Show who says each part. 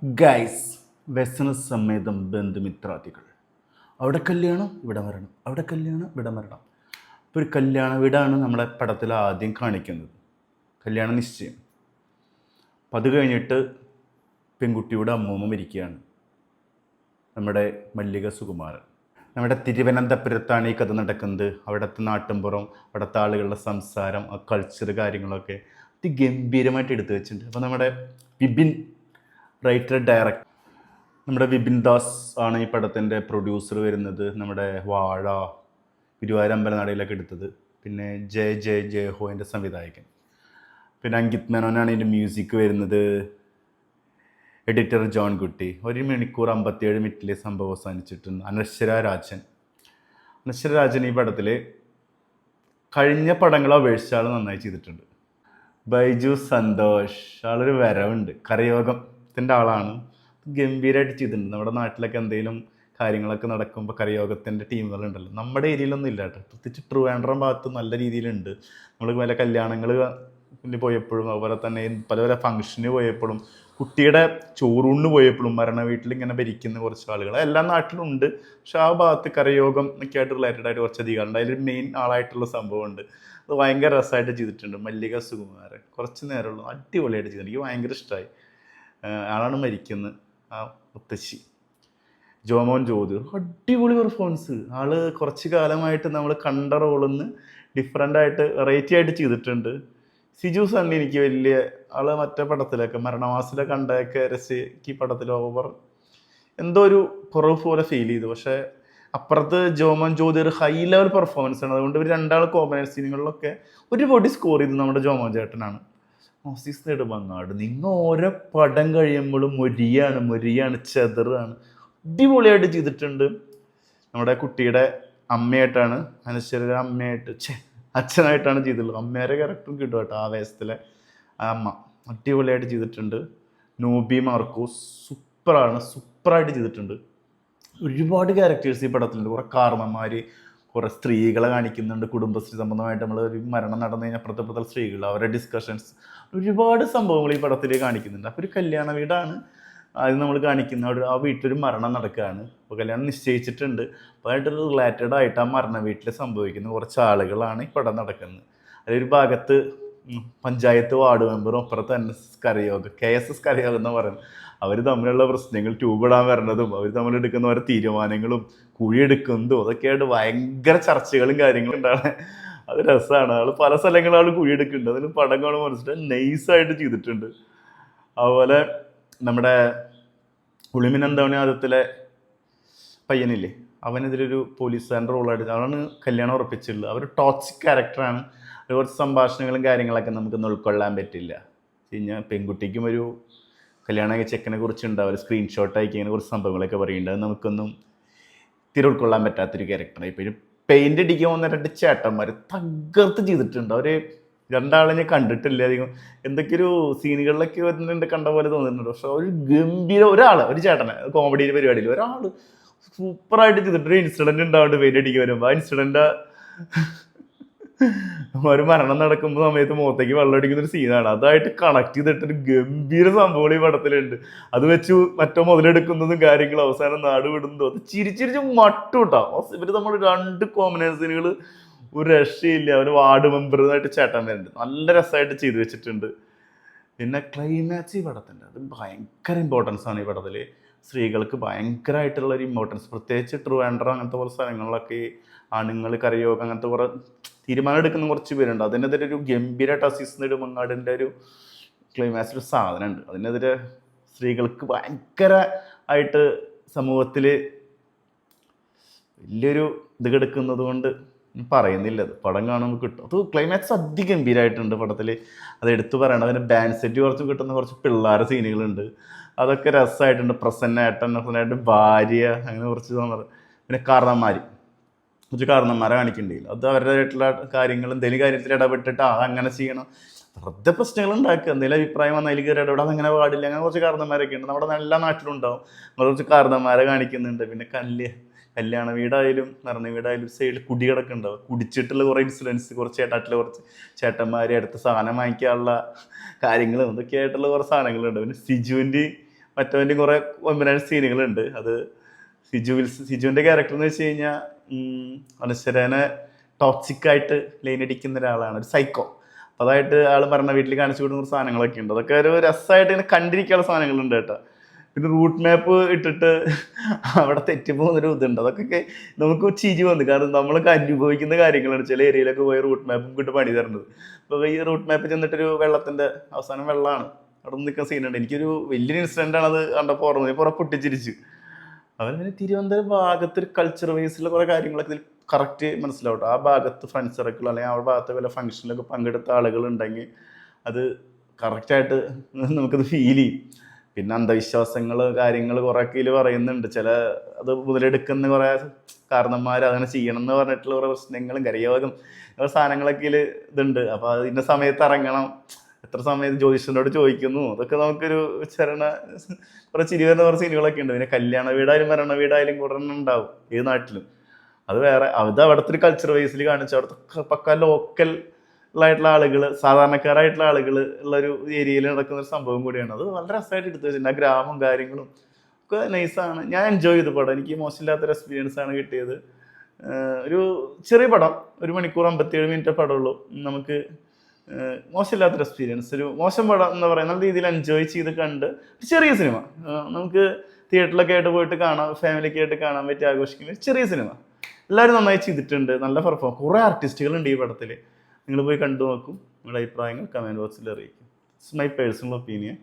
Speaker 1: Guys വ്യസന സമേതം ബന്ധുമിത്രാദികൾ. അവിടെ കല്യാണം ഇവിടെ മരണം, അവിടെ കല്യാണം ഇവിടെ മരണം. ഇപ്പോൾ ഒരു കല്യാണ വീടാണ് നമ്മളെ പടത്തിൽ ആദ്യം കാണിക്കുന്നത്. കല്യാണ നിശ്ചയം. അപ്പം അത് കഴിഞ്ഞിട്ട് പെൺകുട്ടിയുടെ അമ്മൂമ്മ മരിക്കുകയാണ്, നമ്മുടെ മല്ലിക സുകുമാരൻ. നമ്മുടെ തിരുവനന്തപുരത്താണ് ഈ കഥ നടക്കുന്നത്. അവിടുത്തെ നാട്ടിൻപുറം, അവിടുത്തെ ആളുകളുടെ സംസാരം, ആ കൾച്ചർ കാര്യങ്ങളൊക്കെ അതിഗംഭീരമായിട്ട് എടുത്തു വെച്ചിട്ടുണ്ട്. അപ്പോൾ നമ്മുടെ വിപിൻ, റൈറ്റർ ഡയറക്ടർ നമ്മുടെ വിപിൻ ദാസ് ആണ് ഈ പടത്തിൻ്റെ പ്രൊഡ്യൂസർ വരുന്നത്. നമ്മുടെ വാഴ, ഗുരുവായൂർ അമ്പലനടയിലൊക്കെ എടുത്തത്. പിന്നെ ജയ ഹോൻ്റെ സംവിധായകൻ. പിന്നെ അങ്കിത് മേനോനാണ് ഇതിൻ്റെ മ്യൂസിക് വരുന്നത്. എഡിറ്റർ ജോൺ കുട്ടി. 1 മണിക്കൂർ 57 മിനിറ്റിലെ സംഭവം അവസാനിച്ചിട്ടുണ്ട്. അനശ്വര രാജൻ ഈ പടത്തിൽ കഴിഞ്ഞ പടങ്ങളെ അപേക്ഷിച്ച് ആൾ നന്നായി ചെയ്തിട്ടുണ്ട്. ബൈജു സന്തോഷ്, ആളൊരു വരവുണ്ട്, കരയോഗത്തിൻ്റെ ആളാണ്, ഗംഭീരമായിട്ട് ചെയ്തിട്ടുണ്ട്. നമ്മുടെ നാട്ടിലൊക്കെ എന്തെങ്കിലും കാര്യങ്ങളൊക്കെ നടക്കുമ്പോൾ കരയോഗത്തിൻ്റെ ടീമുകളുണ്ടല്ലോ, നമ്മുടെ ഏരിയയിലൊന്നും ഇല്ല കേട്ടോ. പ്രത്യേകിച്ച് ട്രിവാൻഡ്രം ഭാഗത്ത് നല്ല രീതിയിലുണ്ട്. നമ്മൾ പല കല്യാണങ്ങൾ പോയപ്പോഴും, അതുപോലെ തന്നെ പല ഫംഗ്ഷന് പോയപ്പോഴും, കുട്ടിയുടെ ചോറൂണിന് പോയപ്പോഴും, മരണ വീട്ടിൽ ഇങ്ങനെ ഭരിക്കുന്ന കുറച്ച് ആളുകൾ എല്ലാ നാട്ടിലും ഉണ്ട്. പക്ഷെ ആ ഭാഗത്ത് കരയോഗം ഒക്കെ ആയിട്ട് റിലേറ്റഡ് ആയിട്ട് കുറച്ചധികം ഉണ്ട്. അതിലൊരു മെയിൻ ആളായിട്ടുള്ള സംഭവമുണ്ട്. അത് ഭയങ്കര രസമായിട്ട് ചെയ്തിട്ടുണ്ട്. മല്ലിക സുകുമാരൻ കുറച്ച് നേരമുള്ളൂ, അടിപൊളിയായിട്ട് ചെയ്തിട്ടുണ്ട്. എനിക്ക് ഭയങ്കര ഇഷ്ടമായി. ആളാണ് മരിക്കുന്നത്, ആ മുത്തശ്ശി. ജോമോൻ ജ്യോതി, അടിപൊളി പെർഫോമൻസ്. ആള് കുറച്ച് കാലമായിട്ട് നമ്മൾ കണ്ട റോളിന്ന് ഡിഫറെൻ്റായിട്ട് വെറൈറ്റി ആയിട്ട് ചെയ്തിട്ടുണ്ട്. സിജു സണ്ണി എനിക്ക് വലിയ ആള് മറ്റേ പടത്തിലൊക്കെ മരണമാസിലെ കണ്ടൊക്കെ രസിക്ക് പടത്തിൽ ഓവർ എന്തോ ഒരു കുറവ് പോലെ ഫീൽ ചെയ്തു. പക്ഷേ അപ്പുറത്ത് ജോമോൻ ജ്യോതി ഒരു ഹൈ ലെവൽ പെർഫോമൻസ് ആണ്. അതുകൊണ്ട് ഇവർ രണ്ടാൾ കോമ്പിനേഷൻ സീനുകളിലൊക്കെ ഒരു പൊടി സ്കോർ ചെയ്ത് നമ്മുടെ ജോമോൻ ചേട്ടനാണ്. ഓസീസ് നെടുമങ്ങാട്, നിങ്ങൾ ഓരോ പടം കഴിയുമ്പോഴും മൊരിയാണ് ചെതറാണ്. അടിപൊളിയായിട്ട് ചെയ്തിട്ടുണ്ട്. നമ്മുടെ കുട്ടിയുടെ അമ്മയായിട്ടാണ്, അനശ്വര അമ്മയായിട്ട് അച്ഛനായിട്ടാണ് ചെയ്തിട്ടുള്ളത്. അമ്മേരെ ക്യാരക്ടറും കിട്ടും കേട്ടോ, ആവേശത്തിലെ അമ്മ അടിപൊളിയായിട്ട് ചെയ്തിട്ടുണ്ട്. നോബി മാർക്കോസ് സൂപ്പറായിട്ട് ചെയ്തിട്ടുണ്ട്. ഒരുപാട് ക്യാരക്ടേഴ്സ് ഈ പടത്തിലുണ്ട്. കുറേ കാർന്നന്മാർ, കുറേ സ്ത്രീകളെ കാണിക്കുന്നുണ്ട്. കുടുംബശ്രീ സംബന്ധമായിട്ട് നമ്മൾ ഒരു മരണം നടന്നു കഴിഞ്ഞാൽ അപ്പുറത്തെ സ്ത്രീകൾ, അവരുടെ ഡിസ്കഷൻസ്, ഒരുപാട് സംഭവങ്ങൾ ഈ പടത്തിൽ കാണിക്കുന്നുണ്ട്. അപ്പോൾ ഒരു കല്യാണ വീടാണ് അത് നമ്മൾ കാണിക്കുന്ന. ആ വീട്ടിലൊരു മരണം നടക്കുകയാണ്. അപ്പോൾ കല്യാണം നിശ്ചയിച്ചിട്ടുണ്ട്. അപ്പോൾ ആയിട്ട് റിലേറ്റഡ് ആയിട്ട് ആ മരണ വീട്ടിൽ സംഭവിക്കുന്ന കുറച്ച് ആളുകളാണ് ഈ പടം നടക്കുന്നത്. അതിലൊരു ഭാഗത്ത് പഞ്ചായത്ത് വാർഡ് മെമ്പറും അപ്പുറത്ത് തന്നെ KSS കരയോഗം എന്ന് പറയുന്നത്, അവർ തമ്മിലുള്ള പ്രശ്നങ്ങൾ, ട്യൂബിടാൻ വരണതും അവർ തമ്മിലെടുക്കുന്ന ഓരോ തീരുമാനങ്ങളും കുഴിയെടുക്കുന്നതും അതൊക്കെയായിട്ട് ഭയങ്കര ചർച്ചകളും കാര്യങ്ങളും ഉണ്ടാണ്. അത് രസമാണ്. ആൾ പല സ്ഥലങ്ങളിൽ കുഴിയെടുക്കുന്നുണ്ട്. അതിന് പടം കാണുമ്പോൾ മനസ്സിലായി നൈസായിട്ട് ചെയ്തിട്ടുണ്ട്. അതുപോലെ നമ്മുടെ ഉളിമിനന്തവനാഥത്തിലെ പയ്യനില്ലേ, അവനെതിരൊരു പോലീസുകാരൻ്റെ റോളായിട്ട് അവനാണ് കല്യാണം ഉറപ്പിച്ചിട്ടുള്ളത്. അവർ ടോക്സിക് ക്യാരക്ടറാണ്. കുറച്ച് സംഭാഷണങ്ങളും കാര്യങ്ങളൊക്കെ നമുക്കൊന്നും ഉൾക്കൊള്ളാൻ പറ്റില്ല. കഴിഞ്ഞാൽ പെൺകുട്ടിക്കും ഒരു കല്യാണം ചെക്കനെ കുറിച്ചുണ്ട്, അവർ സ്ക്രീൻഷോട്ട് അയക്കി ഇങ്ങനെ കുറച്ച് സംഭവങ്ങളൊക്കെ പറയുന്നുണ്ട്. അത് നമുക്കൊന്നും തീരെ ഉൾക്കൊള്ളാൻ പറ്റാത്തൊരു ക്യാരക്ടറായി. ഇപ്പോൾ ഒരു പെയിൻ്റ് അടിക്കാൻ വന്ന 2 ചേട്ടന്മാർ തകർത്ത് ചെയ്തിട്ടുണ്ട്. അവർ രണ്ടാളെ ഞാൻ കണ്ടിട്ടില്ല അധികം. എന്തൊക്കെയൊരു സീനുകളിലൊക്കെ വരുന്നുണ്ട്, കണ്ട പോലെ തോന്നുന്നുണ്ട്. പക്ഷെ ഒരു ഗംഭീര ഒരു ചേട്ടനെ കോമഡി പരിപാടിയിൽ ഒരാൾ സൂപ്പറായിട്ട് ചെയ്തിട്ട് ഒരു ഇൻസിഡൻറ്റ് ഉണ്ടാവുന്നുണ്ട് പെയിൻ്റ് അടിക്കാൻ വരുമ്പോൾ. ആ ഇൻസിഡൻ്റ് ഒരു മരണം നടക്കുമ്പോൾ സമയത്ത് മുഖത്തേക്ക് വെള്ളം അടിക്കുന്ന ഒരു സീനാണ്. അതായിട്ട് കണക്ട് ചെയ്തിട്ടൊരു ഗംഭീര സംഭവം ഈ പടത്തിലുണ്ട്. അത് വെച്ച് മറ്റോ മുതലെടുക്കുന്നതും കാര്യങ്ങളും അവസാനം നാട് വിടുന്നതും അത് ചിരിച്ചിരിച്ച് മട്ടുട്ടാ. ഇവർ നമ്മൾ 2 കോമ്പിനേഷനുകൾ ഒരു രക്ഷയില്ല. അവർ വാർഡ് മെമ്പറുമായിട്ട് ചേട്ടൻ വരുന്നുണ്ട്, നല്ല രസമായിട്ട് ചെയ്തു വെച്ചിട്ടുണ്ട്. പിന്നെ ക്ലൈമാക്സ് ഈ പടത്തിൻ്റെ അത് ഭയങ്കര ഇമ്പോർട്ടൻസ് ആണ്. ഈ പടത്തിൽ സ്ത്രീകൾക്ക് ഭയങ്കരമായിട്ടുള്ളൊരു ഇമ്പോർട്ടൻസ്, പ്രത്യേകിച്ച് ട്രിവാൻഡ്രം അങ്ങനത്തെ പോലെ സ്ഥലങ്ങളിലൊക്കെ ആണുങ്ങൾ കരയോഗം അങ്ങനത്തെ കുറേ തീരുമാനം എടുക്കുന്ന കുറച്ച് പേരുണ്ട്. അതിനെതിരെ ഒരു ഗംഭീര ടസീസ് നെടുമങ്ങാടിൻ്റെ ഒരു ക്ലൈമാക്സ് ഒരു സാധനമുണ്ട്. അതിനെതിരെ സ്ത്രീകൾക്ക് ഭയങ്കര ആയിട്ട് സമൂഹത്തിൽ വലിയൊരു ഇത് കിടക്കുന്നത് കൊണ്ട് പറയുന്നില്ല, അത് പടം കാണുമ്പോൾ കിട്ടും. അത് ക്ലൈമാക്സ് അതിഗംഭീരമായിട്ടുണ്ട് പടത്തിൽ. അത് എടുത്തു പറയണം. അതിന് ഡാൻസ് സെറ്റ് കുറച്ച് കിട്ടുന്ന കുറച്ച് പിള്ളേരെ സീനുകളുണ്ട്, അതൊക്കെ രസമായിട്ടുണ്ട്. പ്രസന്നമായിട്ട് ഭാര്യ അങ്ങനെ കുറച്ച് പിന്നെ കുറച്ച് കാരണന്മാരെ കാണിക്കേണ്ടിയില്ല. അത് അവരുടേതായിട്ടുള്ള കാര്യങ്ങൾ എന്തെങ്കിലും കാര്യത്തിൽ ഇടപെട്ടിട്ട് അതങ്ങനെ ചെയ്യണം, വെറുതെ പ്രശ്നങ്ങൾ ഉണ്ടാക്കുക. എന്തെങ്കിലും അഭിപ്രായം വന്നാൽ അതിൽ കയറി ഇടപെടാൻ അങ്ങനെ പാടില്ല. അങ്ങനെ കുറച്ച് കാരണന്മാരൊക്കെ ഉണ്ട്. നമ്മുടെ എല്ലാ നാട്ടിലും ഉണ്ടാവും. നമ്മൾ കുറച്ച് കാരണന്മാരെ കാണിക്കുന്നുണ്ട്. പിന്നെ കല്യാണ വീടായാലും മരണ വീടായാലും സൈഡിൽ കുടി കിടക്കുന്നുണ്ടാവും. കുടിച്ചിട്ടുള്ള കുറേ ഇൻസിഡൻസ്, കുറച്ച് ചേട്ടന്മാർ അടുത്ത സാധനം വാങ്ങിക്കാനുള്ള കാര്യങ്ങളും ഇതൊക്കെ ആയിട്ടുള്ള കുറേ സാധനങ്ങളുണ്ട്. പിന്നെ സിജുവിൻ്റെ മറ്റവൻ്റെ കുറേ ഒമ്പനാട് സീനുകളുണ്ട്. അത് സിജുവിൻ്റെ ക്യാരക്ടർ എന്ന് വെച്ച് കഴിഞ്ഞാൽ അനശ്വരനെ ടോക്സിക്കായിട്ട് ലൈനടിക്കുന്ന ഒരാളാണ്, ഒരു സൈക്കോ. അപ്പോൾ അതായിട്ട് ആൾ പറഞ്ഞ വീട്ടിൽ കാണിച്ചു കൊടുക്കുന്ന കുറച്ച് സാധനങ്ങളൊക്കെ ഉണ്ട്. അതൊക്കെ ഒരു രസമായിട്ട് ഇങ്ങനെ കണ്ടിരിക്കാനുള്ള സാധനങ്ങളുണ്ട് കേട്ടോ. പിന്നെ റൂട്ട് മാപ്പ് ഇട്ടിട്ട് അവിടെ തെറ്റിപ്പോകുന്നൊരു ഇതുണ്ട്. അതൊക്കെ നമുക്ക് ചിരി വന്നു, കാരണം നമ്മളൊക്കെ അനുഭവിക്കുന്ന കാര്യങ്ങളാണ്. ചില ഏരിയയിലൊക്കെ പോയി റൂട്ട് മാപ്പും കിട്ടി പണി തരുന്നത്. അപ്പോൾ ഈ റൂട്ട് മാപ്പ് ചെന്നിട്ടൊരു വെള്ളത്തിൻ്റെ അവസാനം വെള്ളമാണ് അവിടെ നിൽക്കുന്ന സീനുണ്ട്. എനിക്കൊരു വലിയൊരു ഇൻസിഡൻ്റാണ് അത് കണ്ടപ്പോൾ ഓർമ്മ പുറം പൊട്ടിച്ചിരിച്ചു. അവൻ പിന്നെ തിരുവനന്തപുരം ഭാഗത്ത് കൾച്ചർ വൈസിലുള്ള കുറേ കാര്യങ്ങളൊക്കെ ഇതിൽ കറക്റ്റ് മനസ്സിലാവട്ടെ. ആ ഭാഗത്ത് ഫ്രണ്ട് സർക്കിൾ അല്ലെങ്കിൽ ആ ഭാഗത്ത് വല്ല ഫംഗ്ഷനിലൊക്കെ പങ്കെടുത്ത ആളുകളുണ്ടെങ്കിൽ അത് കറക്റ്റായിട്ട് നമുക്കത് ഫീൽ ചെയ്യും. പിന്നെ അന്ധവിശ്വാസങ്ങൾ കാര്യങ്ങൾ കുറേയൊക്കെ ഇതിൽ പറയുന്നുണ്ട്. ചില അത് മുതലെടുക്കുന്ന കുറേ കാരണന്മാർ അങ്ങനെ ചെയ്യണം എന്ന് പറഞ്ഞിട്ടുള്ള കുറേ പ്രശ്നങ്ങളും കരയോഗം കുറേ സാധനങ്ങളൊക്കെ ഇതിൽ ഇതുണ്ട്. അപ്പോൾ അതിൻ്റെ സമയത്ത് ഇറങ്ങണം, എത്ര സമയത്ത് ജ്യോതിഷനോട് ചോദിക്കുന്നു, അതൊക്കെ നമുക്കൊരു കുറേ ചിരി വരുന്ന കുറേ സീനുകളൊക്കെ ഉണ്ട്. പിന്നെ കല്യാണ വീടായാലും മരണ വീടായാലും കൂടെ ഉണ്ടാവും ഏത് നാട്ടിലും. അത് വേറെ അത് അവിടുത്തെ ഒരു കൾച്ചർ വൈസിൽ കാണിച്ചു. അവിടുത്തെ പക്ക ലോക്കൽ ആയിട്ടുള്ള ആളുകൾ, സാധാരണക്കാരായിട്ടുള്ള ആളുകൾ ഉള്ളൊരു ഏരിയയിൽ നടക്കുന്ന ഒരു സംഭവം കൂടിയാണ്. അത് വളരെ രസമായിട്ട് എടുത്തു വെച്ചിട്ടുണ്ട്. ആ ഗ്രാമം കാര്യങ്ങളും ഒക്കെ നൈസാണ്. ഞാൻ എൻജോയ് ചെയ്തു പടം. എനിക്ക് മോശമില്ലാത്തൊരു എക്സ്പീരിയൻസ് ആണ് കിട്ടിയത്. ഒരു ചെറിയ പടം, 1 മണിക്കൂർ 57 മിനിറ്റ് പടമുള്ളൂ. നമുക്ക് മോശമില്ലാത്തൊരു എക്സ്പീരിയൻസ്, ഒരു മോശം പടം എന്ന് പറയാം, നല്ല രീതിയിൽ എൻജോയ് ചെയ്ത് കണ്ട് ചെറിയ സിനിമ നമുക്ക് തിയേറ്ററിലൊക്കെ ആയിട്ട് പോയിട്ട് കാണാം, ഫാമിലിക്ക് ആയിട്ട് കാണാൻ പറ്റി ആഘോഷിക്കുന്ന ചെറിയ സിനിമ. എല്ലാവരും നന്നായി ചെയ്തിട്ടുണ്ട്, നല്ല പെർഫോം. കുറേ ആർട്ടിസ്റ്റുകളുണ്ട് ഈ പടത്തിൽ. നിങ്ങൾ പോയി കണ്ടു നോക്കും. നിങ്ങളുടെ അഭിപ്രായങ്ങൾ കമൻറ്റ് ബോക്സിൽ അറിയിക്കും. It's my personal opinion.